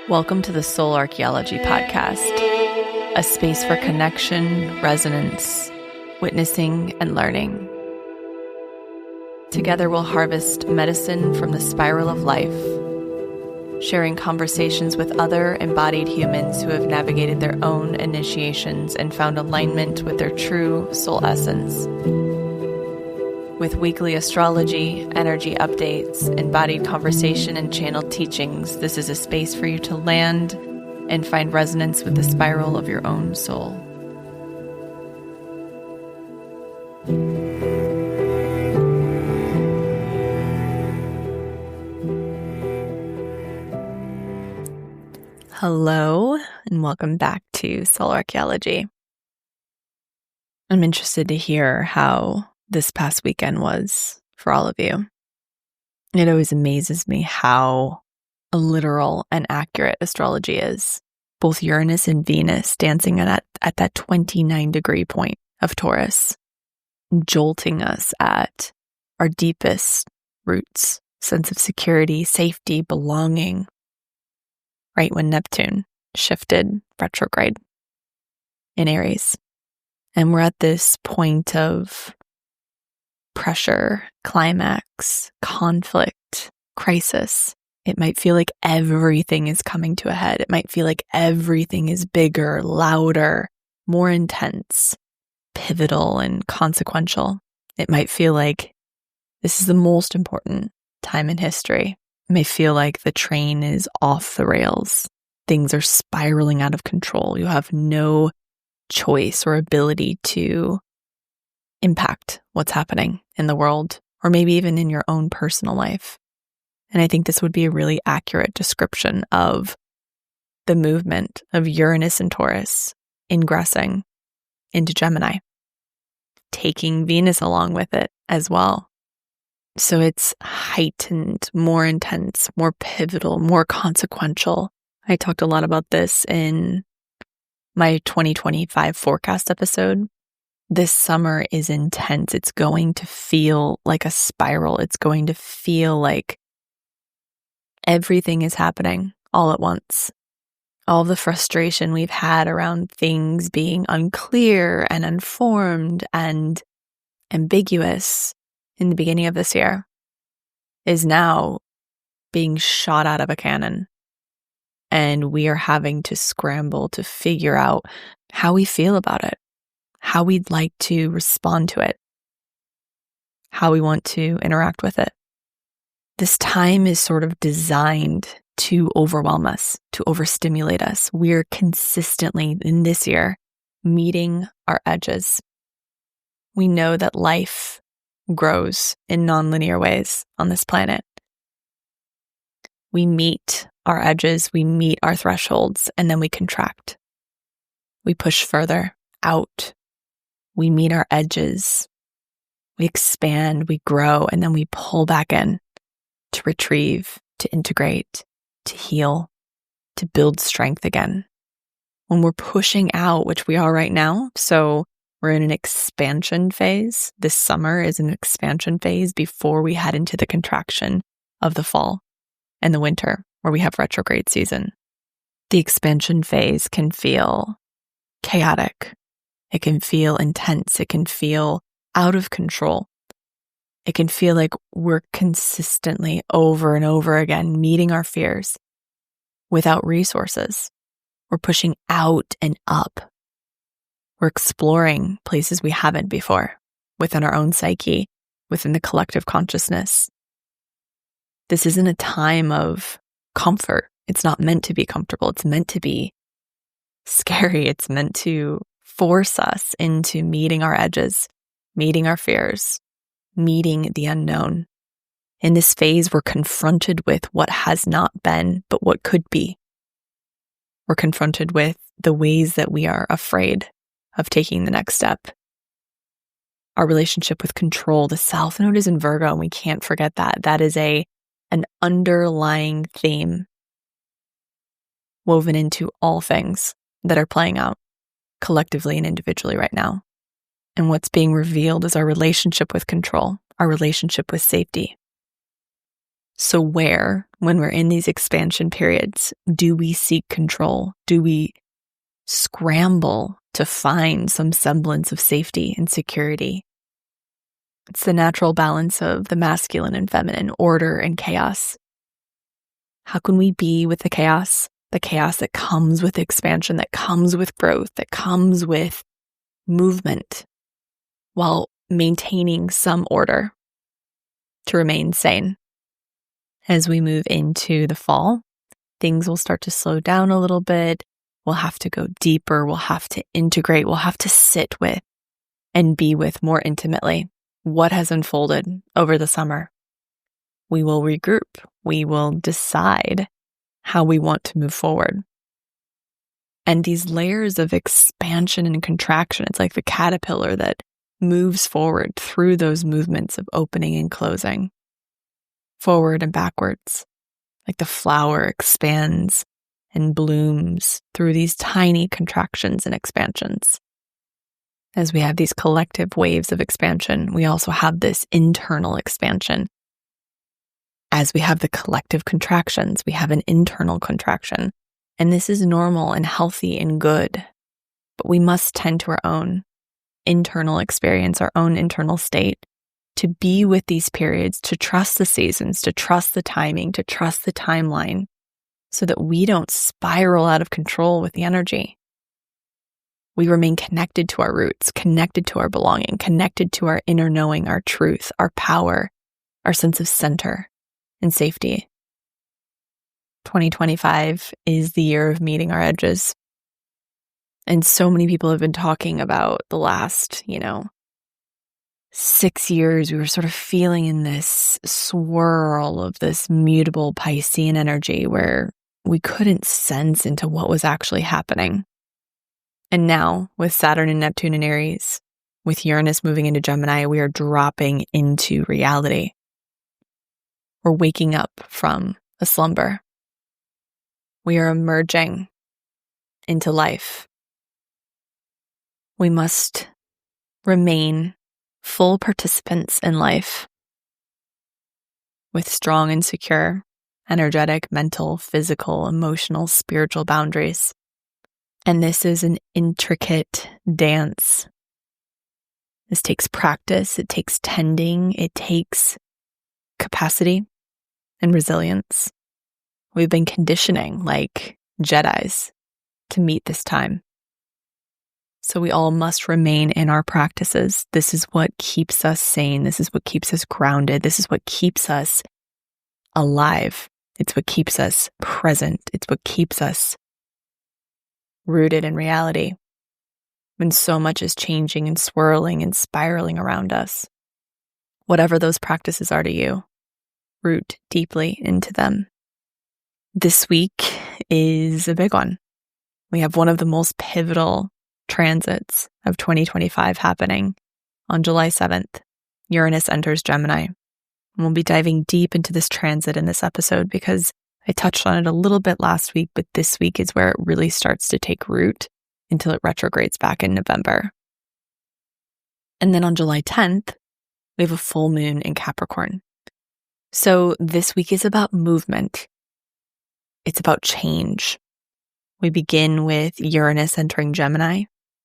Welcome to the Soul Archaeology podcast, a space for connection, resonance, witnessing, and learning. Together we'll harvest medicine from the spiral of life, sharing conversations with other embodied humans who have navigated their own initiations and found alignment with their true soul essence. With weekly astrology, energy updates, embodied conversation, and channeled teachings, this is a space for you to land and find resonance with the spiral of your own soul. Hello, and welcome back to Soul Archaeology. I'm interested to hear how this past weekend was for all of you. It always amazes me how literal and accurate astrology is. Both Uranus and Venus dancing at that 29-degree point of Taurus, jolting us at our deepest roots, sense of security, safety, belonging, right when Neptune shifted retrograde in Aries. And we're at this point of pressure, climax, conflict, crisis. It might feel like everything is coming to a head. It might feel like everything is bigger, louder, more intense, pivotal, and consequential. It might feel like this is the most important time in history. It may feel like the train is off the rails. Things are spiraling out of control. You have no choice or ability to impact what's happening in the world, or maybe even in your own personal life. And I think this would be a really accurate description of the movement of Uranus and Taurus ingressing into Gemini, taking Venus along with it as well. So it's heightened, more intense, more pivotal, more consequential. I talked a lot about this in my 2025 forecast episode. This summer is intense. It's going to feel like a spiral. It's going to feel like everything is happening all at once. All the frustration we've had around things being unclear and unformed and ambiguous in the beginning of this year is now being shot out of a cannon. And we are having to scramble to figure out how we feel about it, how we'd like to respond to it, how we want to interact with it. This time is sort of designed to overwhelm us, to overstimulate us. We're consistently, in this year, meeting our edges. We know that life grows in nonlinear ways on this planet. We meet our edges, we meet our thresholds, and then we contract. We push further out. We meet our edges, we expand, we grow, and then we pull back in to retrieve, to integrate, to heal, to build strength again. When we're pushing out, which we are right now, so we're in an expansion phase. This summer is an expansion phase before we head into the contraction of the fall and the winter, where we have retrograde season. The expansion phase can feel chaotic. It can feel intense. It can feel out of control. It can feel like we're consistently over and over again meeting our fears without resources. We're pushing out and up. We're exploring places we haven't before within our own psyche, within the collective consciousness. This isn't a time of comfort. It's not meant to be comfortable. It's meant to be scary. It's meant to force us into meeting our edges, meeting our fears, meeting the unknown. In this phase, we're confronted with what has not been, but what could be. We're confronted with the ways that we are afraid of taking the next step. Our relationship with control, the South Node is in Virgo, and we can't forget that. That is an underlying theme woven into all things that are playing out collectively and individually right now. And what's being revealed is our relationship with control, our relationship with safety. So where, when we're in these expansion periods, do we seek control? Do we scramble to find some semblance of safety and security? It's the natural balance of the masculine and feminine, order and chaos. How can we be with the chaos that comes with expansion, that comes with growth, that comes with movement, while maintaining some order to remain sane? As we move into the fall, things will start to slow down a little bit. We'll have to go deeper. We'll have to integrate. We'll have to sit with and be with more intimately what has unfolded over the summer. We will regroup. We will decide how we want to move forward. And these layers of expansion and contraction, it's like the caterpillar that moves forward through those movements of opening and closing, forward and backwards, like the flower expands and blooms through these tiny contractions and expansions. As we have these collective waves of expansion, we also have this internal expansion. As we have the collective contractions, we have an internal contraction. And this is normal and healthy and good. But we must tend to our own internal experience, our own internal state, to be with these periods, to trust the seasons, to trust the timing, to trust the timeline, so that we don't spiral out of control with the energy. We remain connected to our roots, connected to our belonging, connected to our inner knowing, our truth, our power, our sense of center and safety. 2025 is the year of meeting our edges. And so many people have been talking about the last, 6 years. We were sort of feeling in this swirl of this mutable Piscean energy where we couldn't sense into what was actually happening. And now, with Saturn and Neptune in Aries, with Uranus moving into Gemini, we are dropping into reality. We're waking up from a slumber. We are emerging into life. We must remain full participants in life with strong and secure, energetic, mental, physical, emotional, spiritual boundaries. And this is an intricate dance. This takes practice, it takes tending, it takes capacity and resilience. We've been conditioning like Jedis to meet this time. So we all must remain in our practices. This is what keeps us sane. This is what keeps us grounded. This is what keeps us alive. It's what keeps us present. It's what keeps us rooted in reality when so much is changing and swirling and spiraling around us. Whatever those practices are to you, root deeply into them. This week is a big one. We have one of the most pivotal transits of 2025 happening on July 7th. Uranus enters Gemini. And we'll be diving deep into this transit in this episode because I touched on it a little bit last week, but this week is where it really starts to take root until it retrogrades back in November. And then on July 10th, we have a full moon in Capricorn. So this week is about movement. It's about change. We begin with Uranus entering Gemini,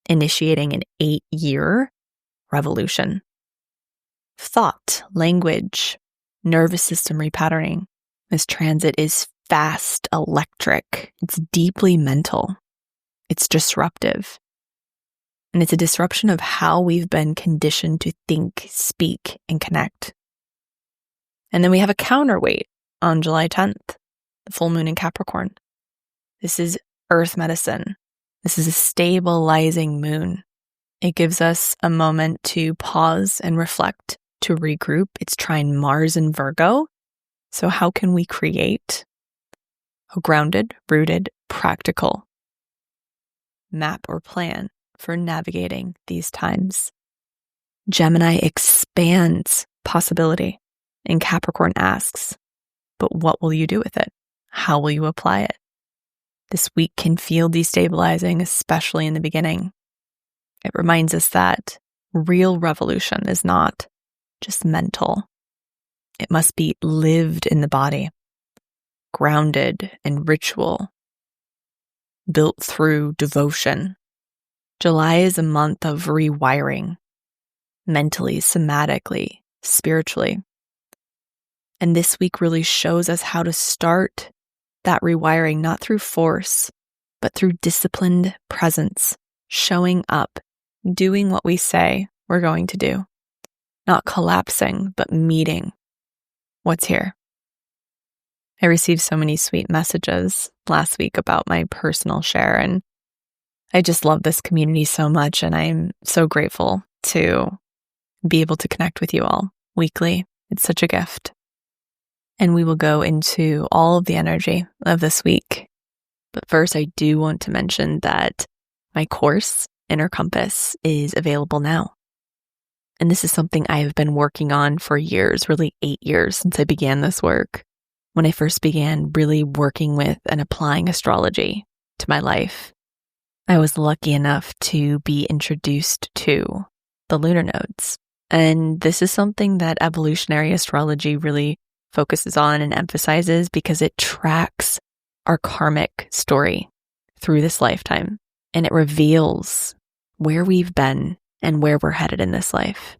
initiating an 8-year revolution. Thought, language, nervous system repatterning. This transit is fast, electric. It's deeply mental. It's disruptive. And it's a disruption of how we've been conditioned to think, speak, and connect. And then we have a counterweight on July 10th, the full moon in Capricorn. This is earth medicine. This is a stabilizing moon. It gives us a moment to pause and reflect, to regroup. It's trine Mars in Virgo. So how can we create a grounded, rooted, practical map or plan for navigating these times? Gemini expands possibility, and Capricorn asks, but what will you do with it? How will you apply it? This week can feel destabilizing, especially in the beginning. It reminds us that real revolution is not just mental. It must be lived in the body, grounded in ritual, built through devotion. July is a month of rewiring, mentally, somatically, spiritually. And this week really shows us how to start that rewiring, not through force, but through disciplined presence, showing up, doing what we say we're going to do, not collapsing, but meeting what's here. I received so many sweet messages last week about my personal share, and I just love this community so much, and I'm so grateful to be able to connect with you all weekly. It's such a gift. And we will go into all of the energy of this week. But first, I do want to mention that my course, Inner Compass, is available now. And this is something I have been working on for years, really 8 years since I began this work. When I first began really working with and applying astrology to my life, I was lucky enough to be introduced to the lunar nodes. And this is something that evolutionary astrology really focuses on and emphasizes because it tracks our karmic story through this lifetime. And it reveals where we've been and where we're headed in this life.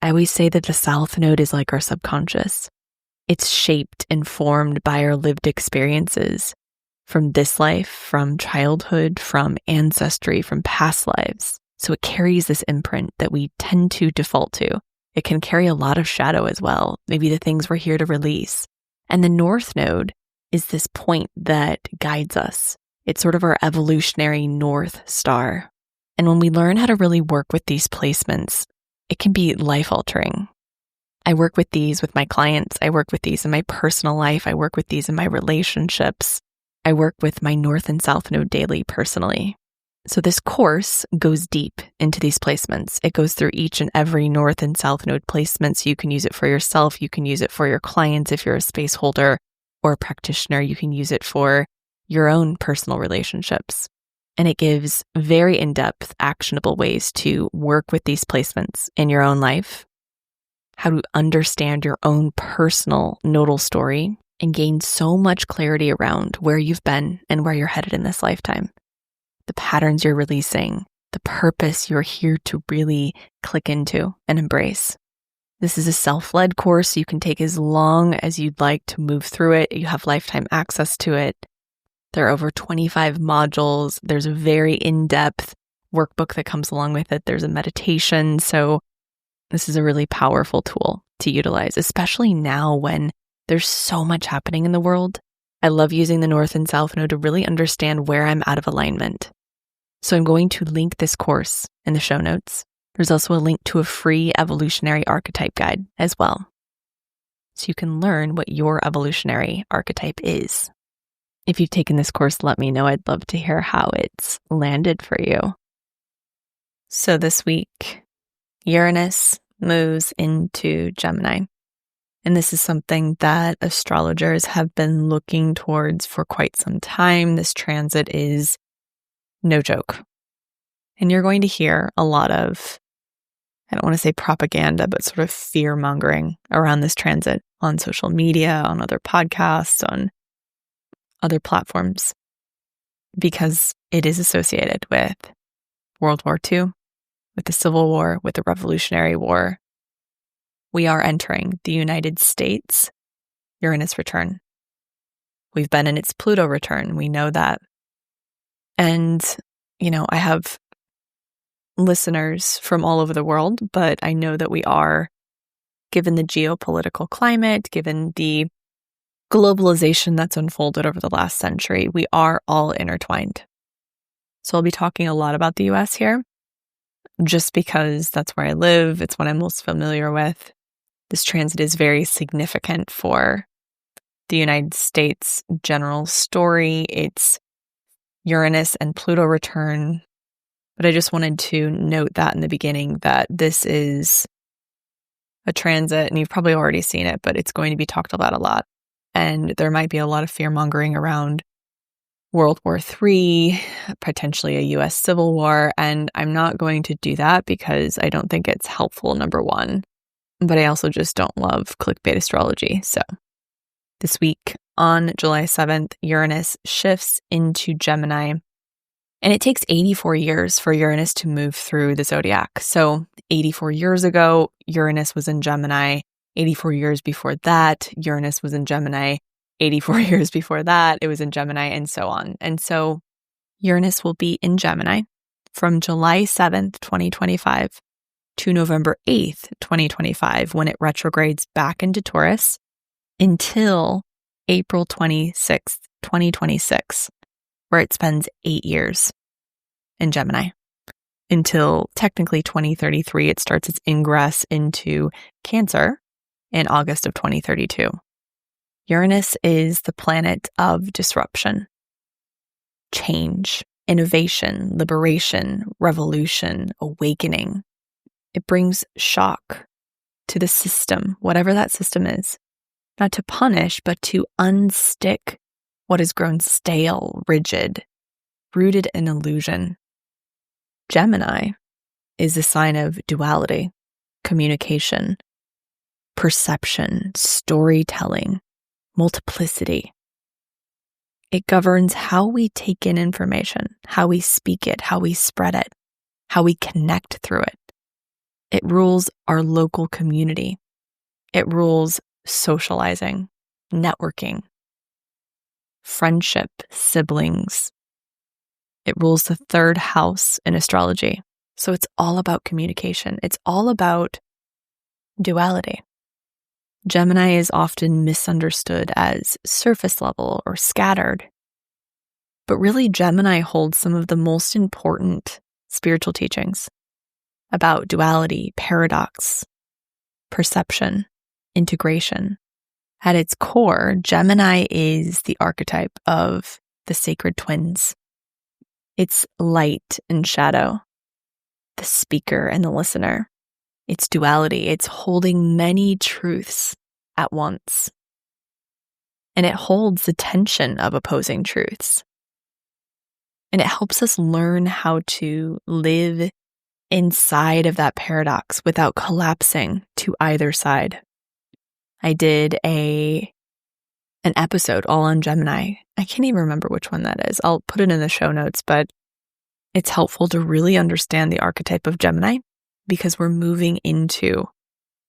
I always say that the South Node is like our subconscious. It's shaped and formed by our lived experiences from this life, from childhood, from ancestry, from past lives. So it carries this imprint that we tend to default to. It can carry a lot of shadow as well, maybe the things we're here to release. And the North Node is this point that guides us. It's sort of our evolutionary North Star. And when we learn how to really work with these placements, it can be life-altering. I work with these with my clients. I work with these in my personal life. I work with these in my relationships. I work with my North and South Node daily personally. So this course goes deep into these placements. It goes through each and every North and South Node placement. So you can use it for yourself. You can use it for your clients if you're a space holder or a practitioner. You can use it for your own personal relationships. And it gives very in-depth, actionable ways to work with these placements in your own life, how to understand your own personal nodal story, and gain so much clarity around where you've been and where you're headed in this lifetime, the patterns you're releasing, the purpose you're here to really click into and embrace. This is a self-led course. You can take as long as you'd like to move through it. You have lifetime access to it. There are over 25 modules. There's a very in-depth workbook that comes along with it. There's a meditation. So this is a really powerful tool to utilize, especially now when there's so much happening in the world. I love using the North and South Node to really understand where I'm out of alignment. So I'm going to link this course in the show notes. There's also a link to a free evolutionary archetype guide as well. So you can learn what your evolutionary archetype is. If you've taken this course, let me know. I'd love to hear how it's landed for you. So this week, Uranus moves into Gemini. And this is something that astrologers have been looking towards for quite some time. This transit is no joke. And you're going to hear a lot of, I don't want to say propaganda, but sort of fear-mongering around this transit on social media, on other podcasts, on other platforms, because it is associated with World War II, with the Civil War, with the Revolutionary War. We are entering the United States Uranus return. We've been in its Pluto return. We know that. And, I have listeners from all over the world, but I know that we are, given the geopolitical climate, given the globalization that's unfolded over the last century, we are all intertwined. So I'll be talking a lot about the US here, just because that's where I live. It's what I'm most familiar with. This transit is very significant for the United States general story. It's Uranus and Pluto return. But I just wanted to note that in the beginning that this is a transit, and you've probably already seen it, but it's going to be talked about a lot. And there might be a lot of fear-mongering around World War III, potentially a US Civil War. And I'm not going to do that because I don't think it's helpful, number one. but I also just don't love clickbait astrology. So this week on July 7th, Uranus shifts into Gemini, and it takes 84 years for Uranus to move through the zodiac. So 84 years ago, Uranus was in Gemini. 84 years before that, Uranus was in Gemini. 84 years before that, it was in Gemini, and so on. And so Uranus will be in Gemini from July 7th, 2025 to November 8th, 2025, when it retrogrades back into Taurus until April 26th, 2026, where it spends 8 years in Gemini. Until technically 2033, it starts its ingress into Cancer in August of 2032. Uranus is the planet of disruption, change, innovation, liberation, revolution, awakening. It brings shock to the system, whatever that system is, not to punish, but to unstick what has grown stale, rigid, rooted in illusion. Gemini is a sign of duality, communication, perception, storytelling, multiplicity. It governs how we take in information, how we speak it, how we spread it, how we connect through it. It rules our local community. It rules socializing, networking, friendship, siblings. It rules the third house in astrology. So it's all about communication. It's all about duality. Gemini is often misunderstood as surface level or scattered. But really, Gemini holds some of the most important spiritual teachings about duality, paradox, perception, integration. At its core, Gemini is the archetype of the sacred twins. It's light and shadow, the speaker and the listener. It's duality. It's holding many truths at once. And it holds the tension of opposing truths. And it helps us learn how to live inside of that paradox without collapsing to either side. I did an episode all on Gemini. I can't even remember which one that is. I'll put it in the show notes, but it's helpful to really understand the archetype of Gemini because we're moving into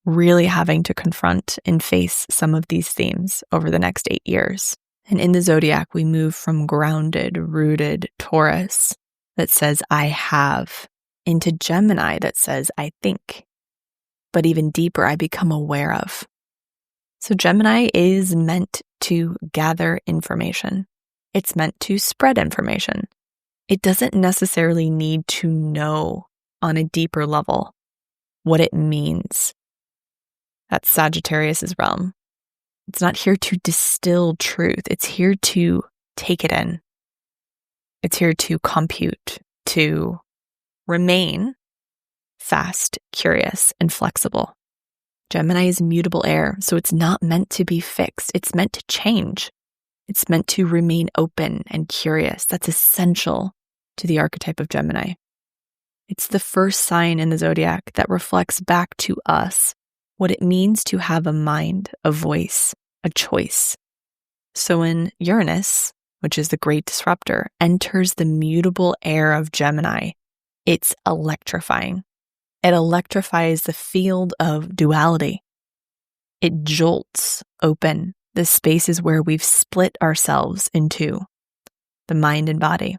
really having to confront and face some of these themes over the next 8 years. And in the zodiac, we move from grounded, rooted Taurus that says, I have, into Gemini that says, I think. But even deeper, I become aware of. So Gemini is meant to gather information. It's meant to spread information. It doesn't necessarily need to know on a deeper level what it means. That's Sagittarius's realm. It's not here to distill truth. It's here to take it in. It's here to compute, to remain fast, curious, and flexible. Gemini is mutable air, so it's not meant to be fixed. It's meant to change. It's meant to remain open and curious. That's essential to the archetype of Gemini. It's the first sign in the zodiac that reflects back to us what it means to have a mind, a voice, a choice. So when Uranus, which is the great disruptor, enters the mutable air of Gemini, it's electrifying. It electrifies the field of duality. It jolts open the spaces where we've split ourselves into the mind and body.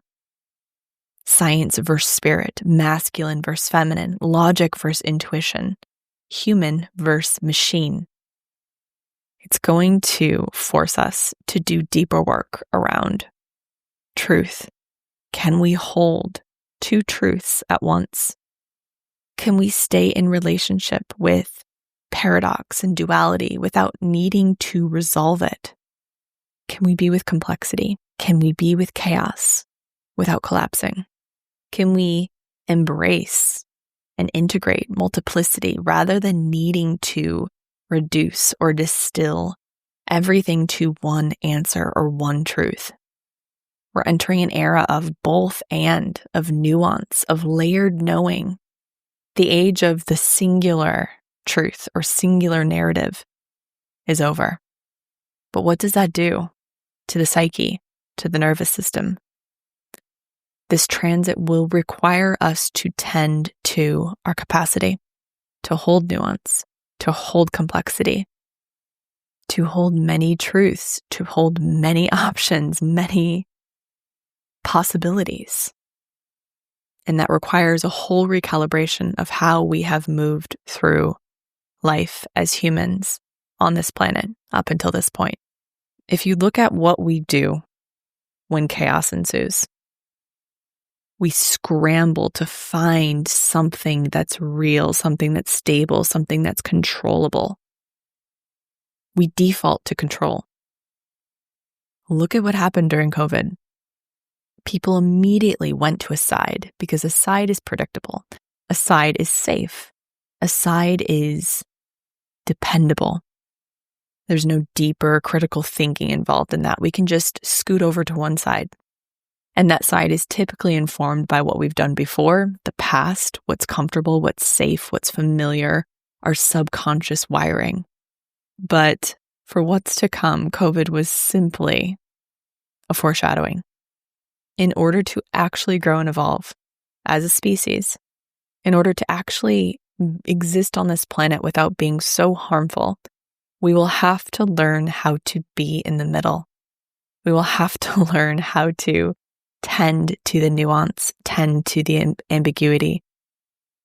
Science versus spirit, masculine versus feminine, logic versus intuition, human versus machine. It's going to force us to do deeper work around truth. Can we hold two truths at once? Can we stay in relationship with paradox and duality without needing to resolve it? Can we be with complexity? Can we be with chaos without collapsing? Can we embrace and integrate multiplicity rather than needing to reduce or distill everything to one answer or one truth? We're entering an era of both and, of nuance, of layered knowing, the age of the singular truth or singular narrative is over. But what does that do to the psyche, to the nervous system? This transit will require us to tend to our capacity to hold nuance, to hold complexity, to hold many truths, to hold many options, many possibilities. And that requires a whole recalibration of how we have moved through life as humans on this planet up until this point. If you look at what we do when chaos ensues, we scramble to find something that's real, something that's stable, something that's controllable. We default to control. Look at what happened during COVID. People immediately went to a side because a side is predictable. A side is safe. A side is dependable. There's no deeper critical thinking involved in that. We can just scoot over to one side. And that side is typically informed by what we've done before, the past, what's comfortable, what's safe, what's familiar, our subconscious wiring. But for what's to come, COVID was simply a foreshadowing. In order to actually grow and evolve as a species, in order to actually exist on this planet without being so harmful, we will have to learn how to be in the middle. We will have to learn how to tend to the nuance, tend to the ambiguity,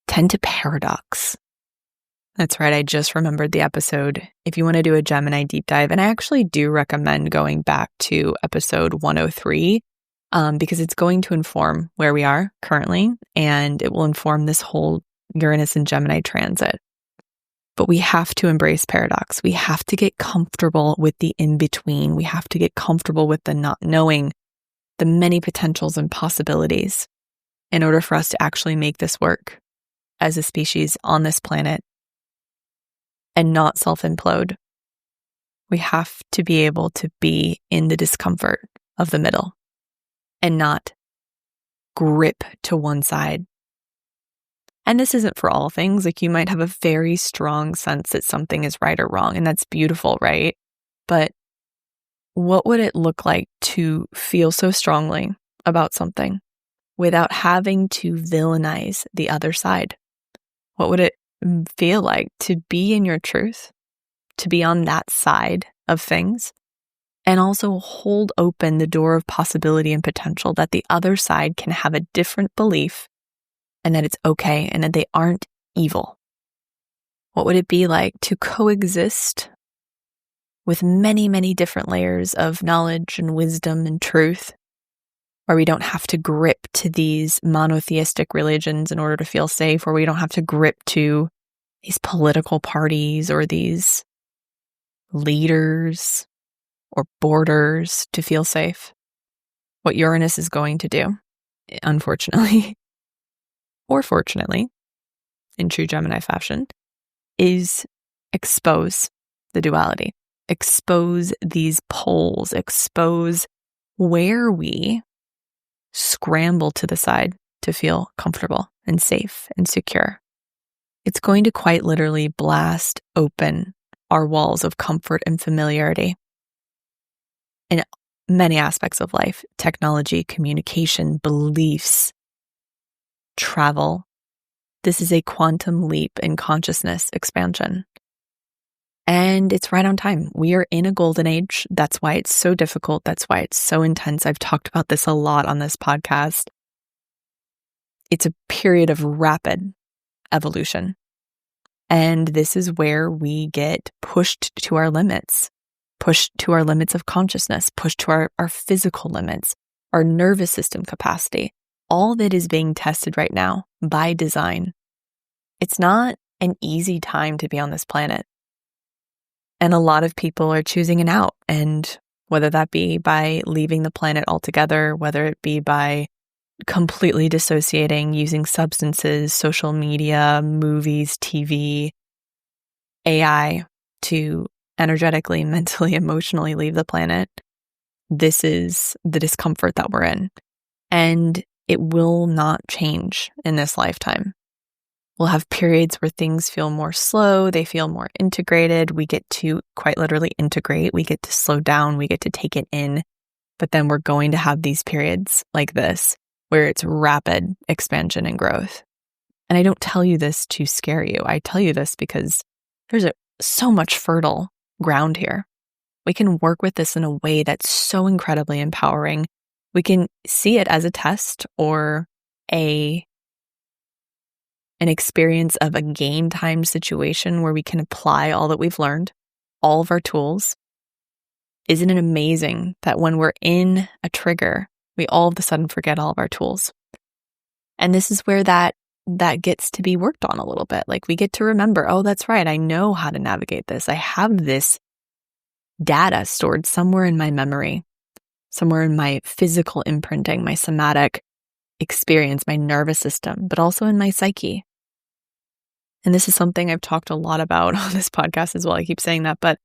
tend to paradox. That's right, I just remembered the episode. If you want to do a Gemini deep dive, and I actually do recommend going back to episode 103, because it's going to inform where we are currently, and it will inform this whole Uranus and Gemini transit. But we have to embrace paradox. We have to get comfortable with the in-between. We have to get comfortable with the not knowing, the many potentials and possibilities in order for us to actually make this work as a species on this planet and not self-implode. We have to be able to be in the discomfort of the middle and not grip to one side. And this isn't for all things. Like, you might have a very strong sense that something is right or wrong, and that's beautiful, right? But what would it look like to feel so strongly about something without having to villainize the other side? What would it feel like to be in your truth, to be on that side of things, and also hold open the door of possibility and potential that the other side can have a different belief and that it's okay and that they aren't evil? What would it be like to coexist with many, many different layers of knowledge and wisdom and truth, where we don't have to grip to these monotheistic religions in order to feel safe, or we don't have to grip to these political parties or these leaders or borders to feel safe? What Uranus is going to do, unfortunately, or fortunately, in true Gemini fashion, is expose the duality. Expose these poles, expose where we scramble to the side to feel comfortable and safe and secure. It's going to quite literally blast open our walls of comfort and familiarity in many aspects of life: technology, communication, beliefs, travel. This is a quantum leap in consciousness expansion. And it's right on time. We are in a golden age. That's why it's so difficult. That's why it's so intense. I've talked about this a lot on this podcast. It's a period of rapid evolution. And this is where we get pushed to our limits of consciousness, pushed to our physical limits, our nervous system capacity. All that is being tested right now by design. It's not an easy time to be on this planet. And a lot of people are choosing an out, and whether that be by leaving the planet altogether, whether it be by completely dissociating, using substances, social media, movies, TV, AI to energetically, mentally, emotionally leave the planet. This is the discomfort that we're in. And it will not change in this lifetime. We'll have periods where things feel more slow, they feel more integrated. We get to quite literally integrate, we get to slow down, we get to take it in. But then we're going to have these periods like this where it's rapid expansion and growth. And I don't tell you this to scare you. I tell you this because there's so much fertile ground here. We can work with this in a way that's so incredibly empowering. We can see it as a test or an experience of a game time situation where we can apply all that we've learned, all of our tools. Isn't it amazing that when we're in a trigger, we all of a sudden forget all of our tools? And this is where that gets to be worked on a little bit. Like we get to remember, oh, that's right. I know how to navigate this. I have this data stored somewhere in my memory, somewhere in my physical imprinting, my somatic experience, my nervous system, but also in my psyche. And this is something I've talked a lot about on this podcast as well. I keep saying that, but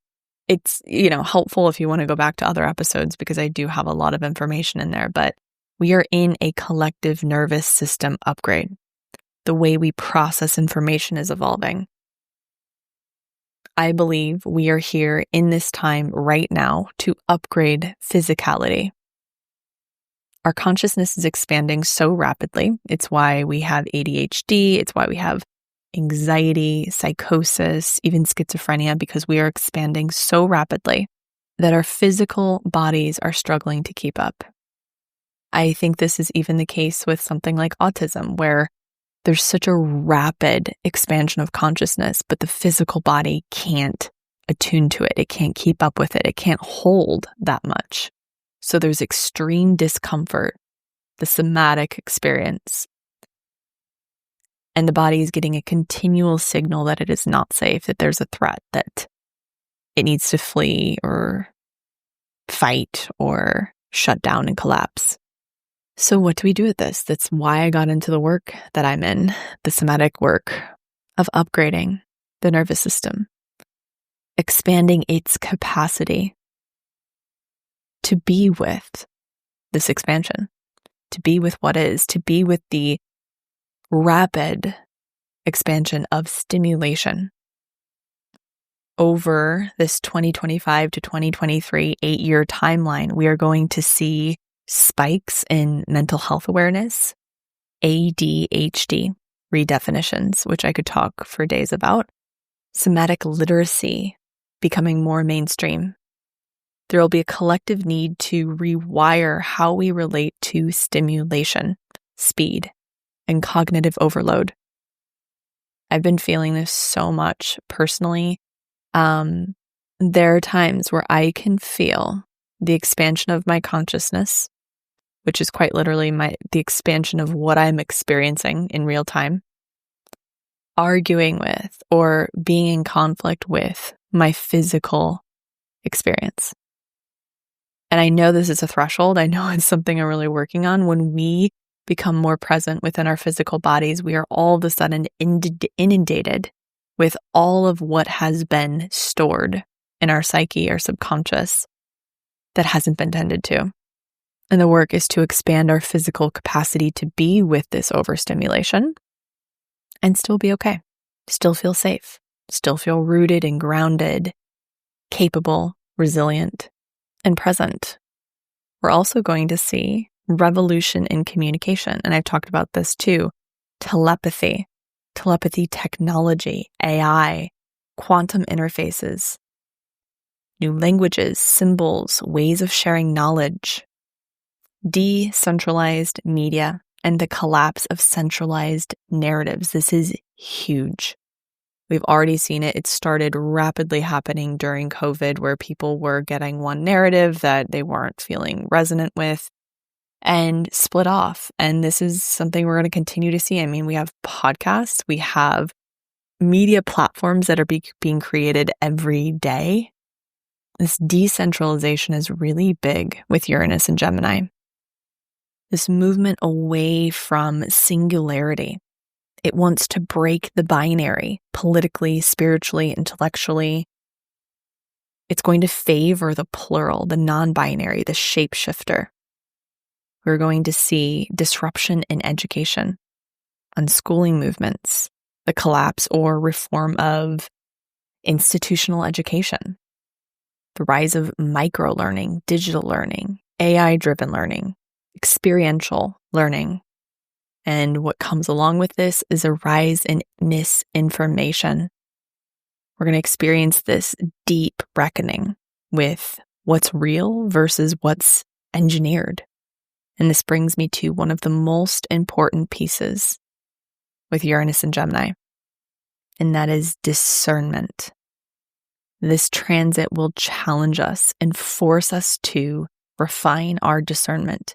it's, helpful if you want to go back to other episodes because I do have a lot of information in there. But we are in a collective nervous system upgrade. The way we process information is evolving. I believe we are here in this time right now to upgrade physicality. Our consciousness is expanding so rapidly. It's why we have ADHD. It's why we have anxiety, psychosis, even schizophrenia, because we are expanding so rapidly that our physical bodies are struggling to keep up. I think this is even the case with something like autism, where there's such a rapid expansion of consciousness, but the physical body can't attune to it. It can't keep up with it. It can't hold that much. So there's extreme discomfort, the somatic experience. And the body is getting a continual signal that it is not safe, that there's a threat, that it needs to flee or fight or shut down and collapse. So what do we do with this? That's why I got into the work that I'm in, the somatic work of upgrading the nervous system, expanding its capacity to be with this expansion, to be with what is, to be with the rapid expansion of stimulation. Over this 2025 to 2023 8-year timeline, we are going to see spikes in mental health awareness, ADHD redefinitions, which I could talk for days about, somatic literacy becoming more mainstream. There will be a collective need to rewire how we relate to stimulation, speed, and cognitive overload. I've been feeling this so much personally. There are times where I can feel the expansion of my consciousness, which is quite literally the expansion of what I'm experiencing in real time, arguing with or being in conflict with my physical experience. And I know this is a threshold. I know it's something I'm really working on. When we become more present within our physical bodies, we are all of a sudden inundated with all of what has been stored in our psyche, our subconscious, that hasn't been tended to. And the work is to expand our physical capacity to be with this overstimulation and still be okay, still feel safe, still feel rooted and grounded, capable, resilient, and present. We're also going to see revolution in communication. And I've talked about this too. Telepathy technology, AI, quantum interfaces, new languages, symbols, ways of sharing knowledge, decentralized media, and the collapse of centralized narratives. This is huge. We've already seen it. It started rapidly happening during COVID, where people were getting one narrative that they weren't feeling resonant with and split off. And this is something we're going to continue to see. I mean, we have podcasts, we have media platforms that are being created every day. This decentralization is really big with Uranus and Gemini. This movement away from singularity. It wants to break the binary politically, spiritually, intellectually. It's going to favor the plural, the non-binary, the shapeshifter. We're going to see disruption in education, unschooling movements, the collapse or reform of institutional education, the rise of micro-learning, digital learning, AI-driven learning, experiential learning. And what comes along with this is a rise in misinformation. We're going to experience this deep reckoning with what's real versus what's engineered. And this brings me to one of the most important pieces with Uranus and Gemini, and that is discernment. This transit will challenge us and force us to refine our discernment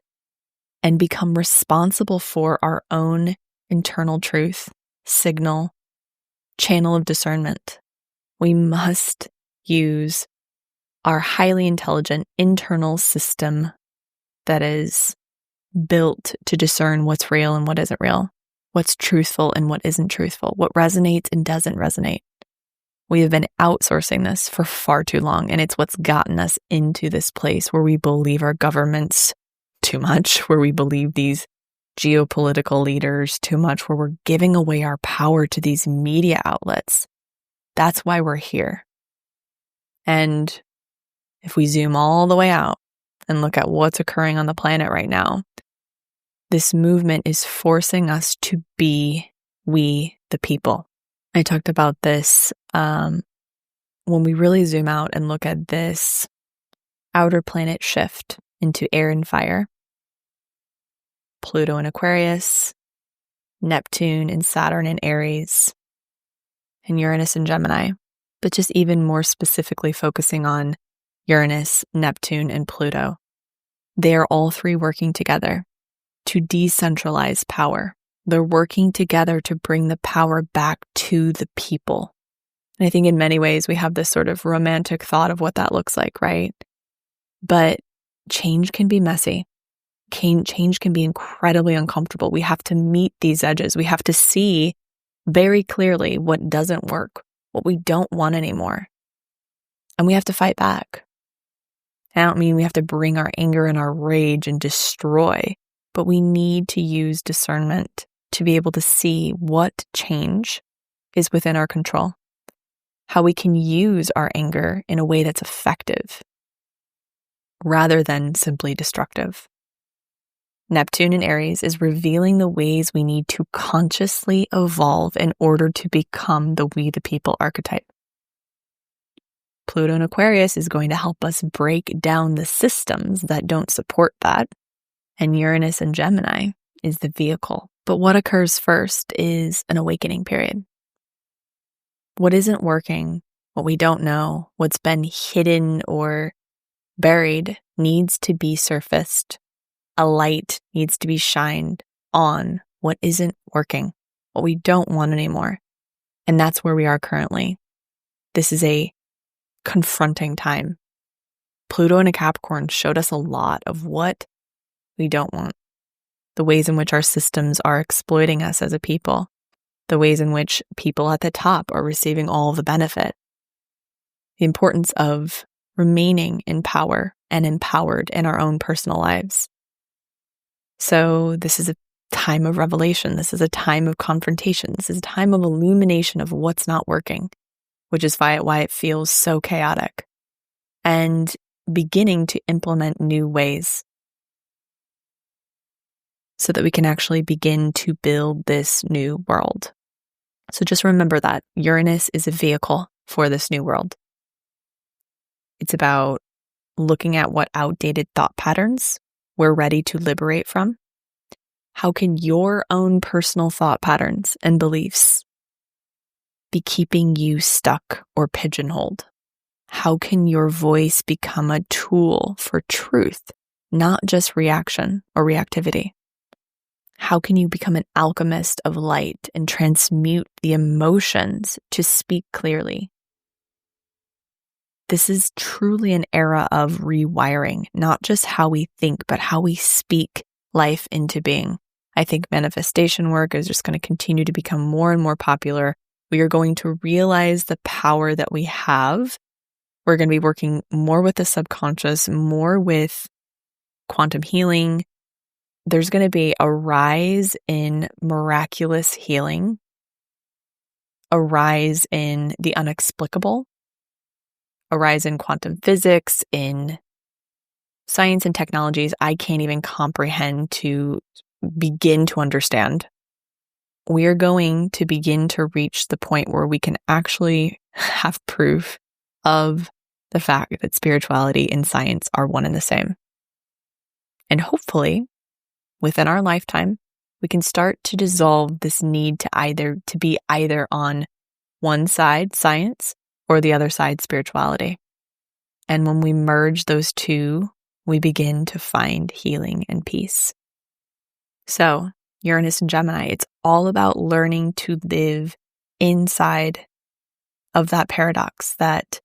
and become responsible for our own internal truth, signal, channel of discernment. We must use our highly intelligent internal system that is built to discern what's real and what isn't real, what's truthful and what isn't truthful, what resonates and doesn't resonate. We have been outsourcing this for far too long, and it's what's gotten us into this place where we believe our governments too much, where we believe these geopolitical leaders too much, where we're giving away our power to these media outlets. That's why we're here. And if we zoom all the way out and look at what's occurring on the planet right now, this movement is forcing us to be we, the people. I talked about this when we really zoom out and look at this outer planet shift into air and fire. Pluto in Aquarius, Neptune and Saturn in Aries, and Uranus in Gemini, but just even more specifically focusing on Uranus, Neptune, and Pluto. They are all three working together to decentralize power. They're working together to bring the power back to the people. And I think in many ways we have this sort of romantic thought of what that looks like, right? But change can be messy. Change can be incredibly uncomfortable. We have to meet these edges. We have to see very clearly what doesn't work, what we don't want anymore. And we have to fight back. I don't mean we have to bring our anger and our rage and destroy, but we need to use discernment to be able to see what change is within our control, how we can use our anger in a way that's effective rather than simply destructive. Neptune in Aries is revealing the ways we need to consciously evolve in order to become the we the people archetype. Pluto in Aquarius is going to help us break down the systems that don't support that. And Uranus in Gemini is the vehicle. But what occurs first is an awakening period. What isn't working, what we don't know, what's been hidden or buried needs to be surfaced. A light needs to be shined on what isn't working, what we don't want anymore. And that's where we are currently. This is a confronting time. Pluto in a Capricorn showed us a lot of what we don't want, the ways in which our systems are exploiting us as a people, the ways in which people at the top are receiving all the benefit, the importance of remaining in power and empowered in our own personal lives. So this is a time of revelation. This is a time of confrontation. This is a time of illumination of what's not working, which is why it feels so chaotic, and beginning to implement new ways so that we can actually begin to build this new world. So just remember that Uranus is a vehicle for this new world. It's about looking at what outdated thought patterns we're ready to liberate from. How can your own personal thought patterns and beliefs be keeping you stuck or pigeonholed? How can your voice become a tool for truth, not just reaction or reactivity? How can you become an alchemist of light and transmute the emotions to speak clearly? This is truly an era of rewiring, not just how we think, but how we speak life into being. I think manifestation work is just going to continue to become more and more popular. We are going to realize the power that we have. We're going to be working more with the subconscious, more with quantum healing. There's going to be a rise in miraculous healing a rise in the unexplicable, a rise in quantum physics, in science and technologies I can't even comprehend to begin to understand. We are going to begin to reach the point where we can actually have proof of the fact that spirituality and science are one and the same. And hopefully, within our lifetime, we can start to dissolve this need to be either on one side, science, or the other side, spirituality. And when we merge those two, we begin to find healing and peace. So, Uranus and Gemini, it's all about learning to live inside of that paradox, that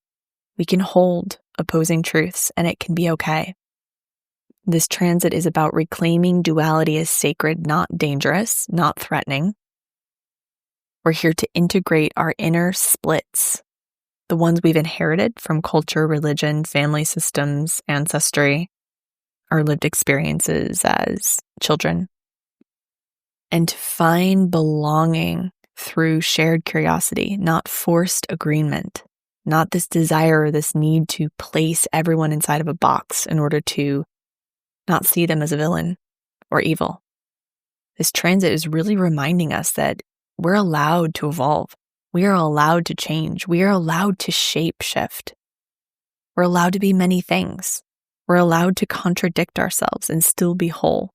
we can hold opposing truths and it can be okay. This transit is about reclaiming duality as sacred, not dangerous, not threatening. We're here to integrate our inner splits, the ones we've inherited from culture, religion, family systems, ancestry, our lived experiences as children, and to find belonging through shared curiosity, not forced agreement, not this desire or this need to place everyone inside of a box in order to not see them as a villain or evil. This transit is really reminding us that we're allowed to evolve. We are allowed to change. We are allowed to shape shift. We're allowed to be many things. We're allowed to contradict ourselves and still be whole.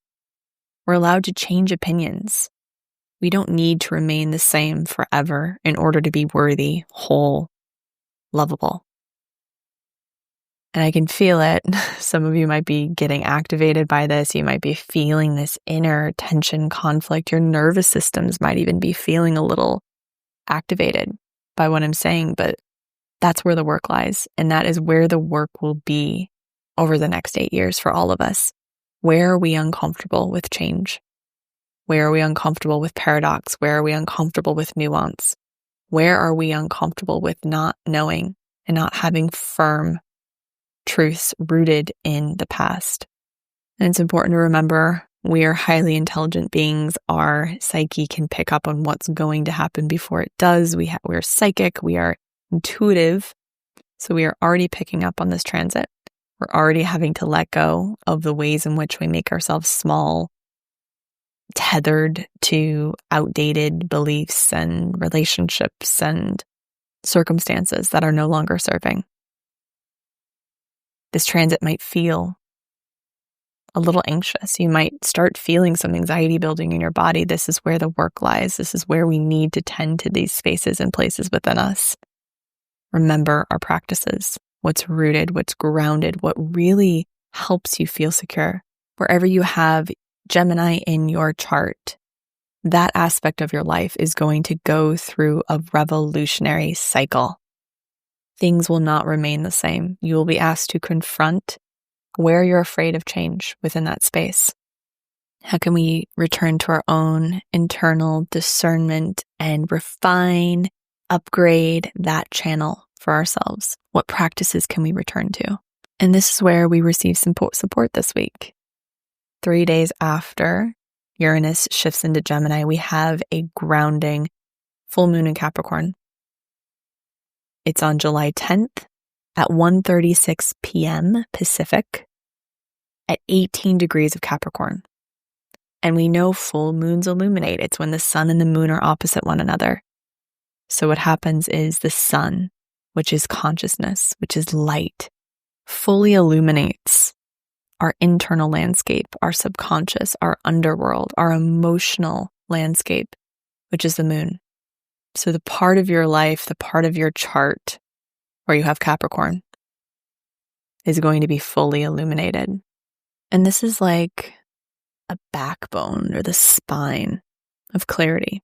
We're allowed to change opinions. We don't need to remain the same forever in order to be worthy, whole, lovable. And I can feel it. Some of you might be getting activated by this. You might be feeling this inner tension, conflict. Your nervous systems might even be feeling a little activated by what I'm saying, but that's where the work lies. And that is where the work will be over the next 8 years for all of us. Where are we uncomfortable with change? Where are we uncomfortable with paradox? Where are we uncomfortable with nuance? Where are we uncomfortable with not knowing and not having firm truths rooted in the past? And it's important to remember we are highly intelligent beings. Our psyche can pick up on what's going to happen before it does. We're psychic. We are intuitive. So we are already picking up on this transit. We're already having to let go of the ways in which we make ourselves small, tethered to outdated beliefs and relationships and circumstances that are no longer serving. This transit might feel a little anxious. You might start feeling some anxiety building in your body. This is where the work lies. This is where we need to tend to these spaces and places within us. Remember our practices, what's rooted, what's grounded, what really helps you feel secure. Wherever you have Gemini in your chart, that aspect of your life is going to go through a revolutionary cycle. Things will not remain the same. You will be asked to confront where you're afraid of change within that space. How can we return to our own internal discernment and refine, upgrade that channel for ourselves? What practices can we return to? And this is where we receive some support this week. 3 days after Uranus shifts into Gemini, we have a grounding full moon in Capricorn. It's on July 10th at 1:36 p.m. Pacific at 18 degrees of Capricorn. And we know full moons illuminate. It's when the sun and the moon are opposite one another. So what happens is the sun, which is consciousness, which is light, fully illuminates our internal landscape, our subconscious, our underworld, our emotional landscape, which is the moon. So the part of your life, the part of your chart where you have Capricorn is going to be fully illuminated. And this is like a backbone or the spine of clarity.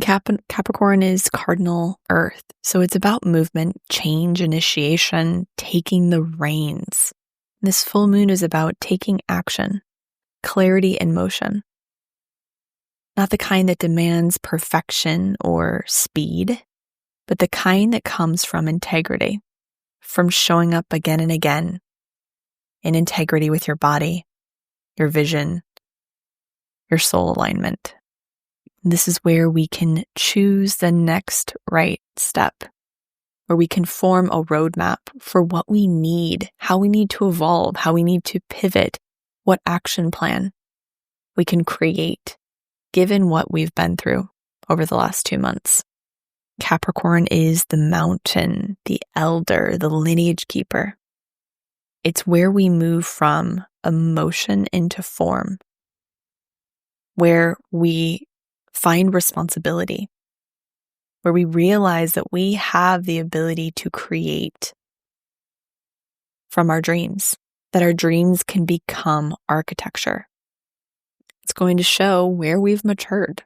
Capricorn is cardinal earth. So it's about movement, change, initiation, taking the reins. This full moon is about taking action, clarity and motion. Not the kind that demands perfection or speed, but the kind that comes from integrity, from showing up again and again in integrity with your body, your vision, your soul alignment. This is where we can choose the next right step, where we can form a roadmap for what we need, how we need to evolve, how we need to pivot, what action plan we can create, given what we've been through over the last 2 months. Capricorn is the mountain, the elder, the lineage keeper. It's where we move from emotion into form, where we find responsibility, where we realize that we have the ability to create from our dreams, that our dreams can become architecture. It's going to show where we've matured,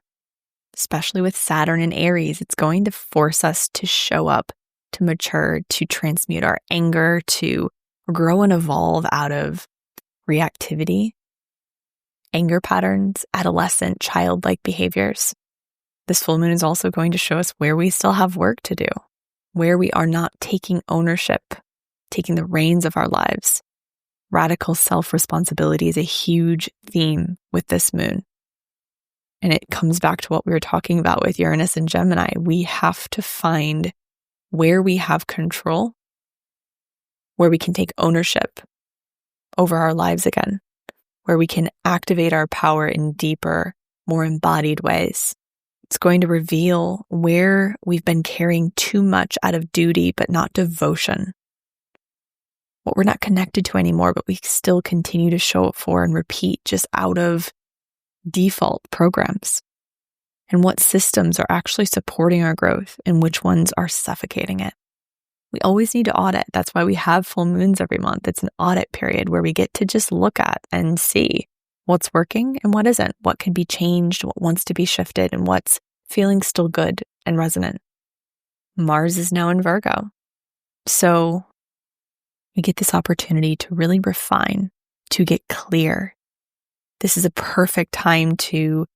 especially with Saturn and Aries. It's going to force us to show up, to mature, to transmute our anger, to grow and evolve out of reactivity, anger patterns, adolescent, childlike behaviors. This full moon is also going to show us where we still have work to do, where we are not taking ownership, taking the reins of our lives. Radical self-responsibility is a huge theme with this moon. And it comes back to what we were talking about with Uranus and Gemini. We have to find where we have control, where we can take ownership over our lives again, where we can activate our power in deeper, more embodied ways. It's going to reveal where we've been carrying too much out of duty, but not devotion. What we're not connected to anymore, but we still continue to show up for and repeat just out of default programs. And what systems are actually supporting our growth and which ones are suffocating it. We always need to audit. That's why we have full moons every month. It's an audit period where we get to just look at and see what's working and what isn't, what can be changed, what wants to be shifted, and what's feeling still good and resonant. Mars is now in Virgo. So we get this opportunity to really refine, to get clear. This is a perfect time to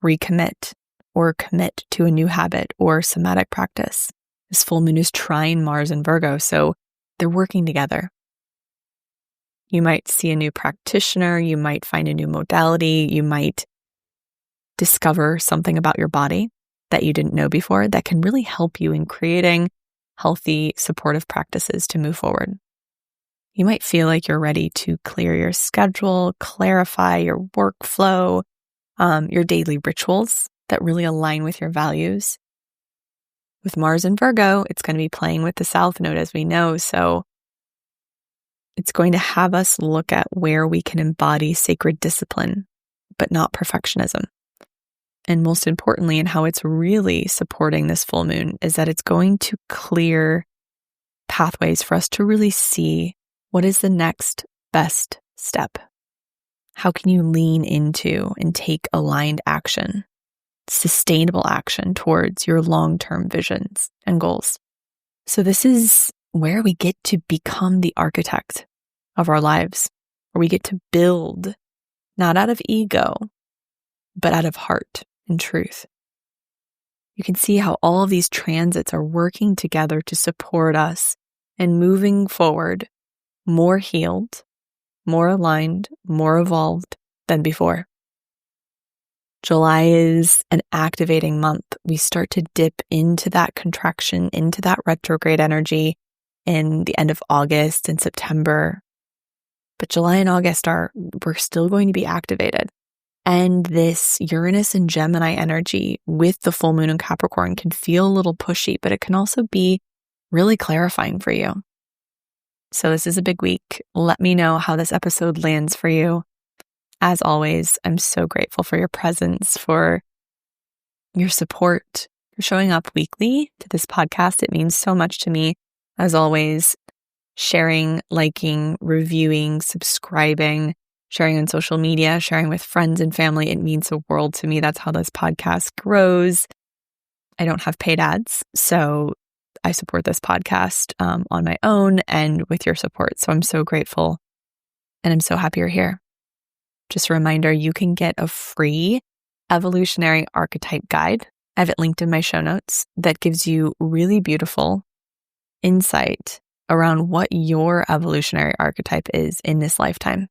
recommit or commit to a new habit or somatic practice. This full moon is trine Mars and Virgo, so they're working together. You might see a new practitioner, you might find a new modality, you might discover something about your body that you didn't know before that can really help you in creating healthy, supportive practices to move forward. You might feel like you're ready to clear your schedule, clarify your workflow, your daily rituals that really align with your values. With Mars and Virgo, it's going to be playing with the South Node, as we know, so it's going to have us look at where we can embody sacred discipline, but not perfectionism. And most importantly, and how it's really supporting this full moon, is that it's going to clear pathways for us to really see what is the next best step. How can you lean into and take aligned action, sustainable action towards your long-term visions and goals? So this is where we get to become the architect of our lives, where we get to build, not out of ego, but out of heart and truth. You can see how all of these transits are working together to support us in moving forward more healed, more aligned, more evolved than before. July is an activating month. We start to dip into that contraction, into that retrograde energy in the end of August and September. But July and August we're still going to be activated. And this Uranus and Gemini energy with the full moon in Capricorn can feel a little pushy, but it can also be really clarifying for you. So this is a big week. Let me know how this episode lands for you. As always, I'm so grateful for your presence, for your support, for showing up weekly to this podcast. It means so much to me. As always, sharing, liking, reviewing, subscribing, sharing on social media, sharing with friends and family. It means the world to me. That's how this podcast grows. I don't have paid ads, so I support this podcast on my own and with your support. So I'm so grateful and I'm so happy you're here. Just a reminder, you can get a free evolutionary archetype guide. I have it linked in my show notes that gives you really beautiful insight around what your evolutionary archetype is in this lifetime.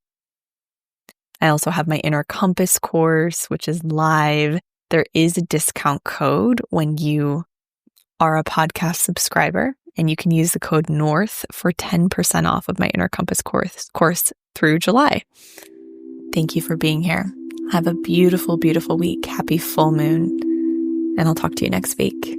I also have my Inner Compass course, which is live. there is a discount code when you are a podcast subscriber, and you can use the code NORTH for 10% off of my Inner Compass course through July. Thank you for being here. Have a beautiful, beautiful week. Happy full moon. And I'll talk to you next week.